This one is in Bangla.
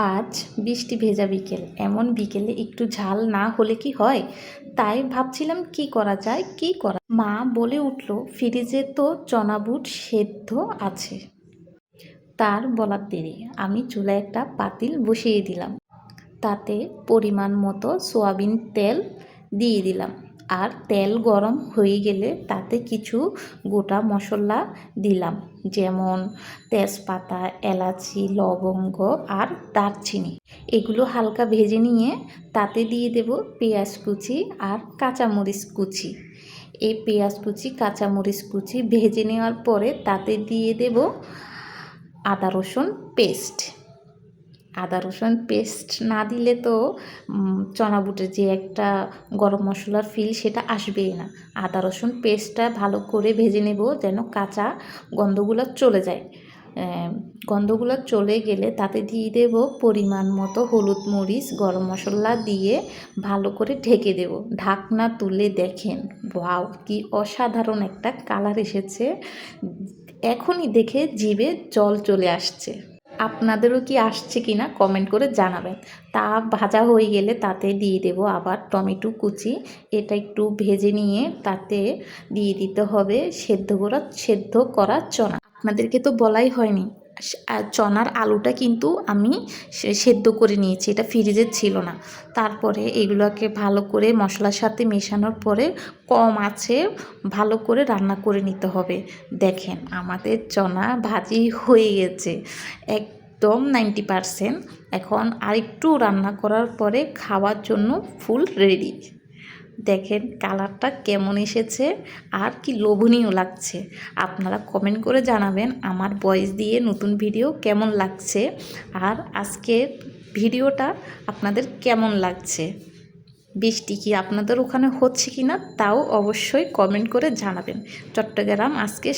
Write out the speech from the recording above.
আজ বৃষ্টি ভেজা বিকেল, এমন বিকেলে একটু ঝাল না হলে কি হয়? তাই ভাবছিলাম কি করা যায়, মা বলে উঠল, ফ্রিজে তো চনা বুট সেদ্ধ আছে। তার বলার দেরি আমি চুলায় একটা পাতিল বসিয়ে দিলাম। তাতে পরিমাণ মতো সয়াবিন তেল দিয়ে দিলাম। আর তেল গরম হয়ে গেলে তাতে কিছু গোটা মশলা দিলাম, যেমন তেজপাতা, এলাচি, লবঙ্গ আর দারচিনি। এগুলো হালকা ভেজে নিয়ে তাতে দিয়ে দেব পেঁয়াজ কুচি আর কাঁচামরিচ কুচি। এই পেঁয়াজ কুচি, কাঁচামরিচ কুচি ভেজে নেওয়ার পরে তাতে দিয়ে দেব আদা রসুন পেস্ট। আদা রসুন পেস্ট না দিলে তো চনা বুটের যে একটা গরম মশলার ফিল সেটা আসবেই না। আদা রসুন পেস্টটা ভালো করে ভেজে নেব যেন কাঁচা গন্ধগুলো চলে যায়। গন্ধগুলো চলে গেলে তাতে দিয়ে দেব পরিমাণ মতো হলুদ, মরিচ, গরম মশলা দিয়ে ভালো করে ঢেকে দেব। ঢাকনা তুলে দেখেন, ওয়াও কি অসাধারণ একটা কালার এসেছে। এখনই দেখে জিভে জল চলে আসছে। আপনাদেরও কি আসছে কি না কমেন্ট করে জানাবেন। তা ভাজা হয়ে গেলে তাতে দিয়ে দেব আবার টমেটো কুচি। এটা একটু ভেজে নিয়ে তাতে দিয়ে দিতে হবে সেদ্ধ করা চনা। আপনাদেরকে তো বলাই হয়নি, চনার আলুটা কিন্তু আমি সেদ্ধ করে নিয়েছি, এটা ফ্রিজে ছিল না। তারপরে এগুলোকে ভালো করে মশলার সাথে মেশানোর পরে কম আঁচে ভালো করে রান্না করে নিতে হবে। দেখেন আমাদের চনা ভাজি হয়ে গেছে একদম 90%। এখন আরেকটু রান্না করার পরে খাওয়ার জন্য ফুল রেডি। দেখেন কালারটা কেমন এসেছে আর কি লোভনীয় লাগছে। আপনারা কমেন্ট করে জানাবেন আমার ভয়েস দিয়ে নতুন ভিডিও কেমন লাগছে, আর আজকের ভিডিওটা আপনাদের কেমন লাগছে। বৃষ্টি কি আপনাদের ওখানে হচ্ছে কি না তাও অবশ্যই কমেন্ট করে জানাবেন। চট্টগ্রাম আজকে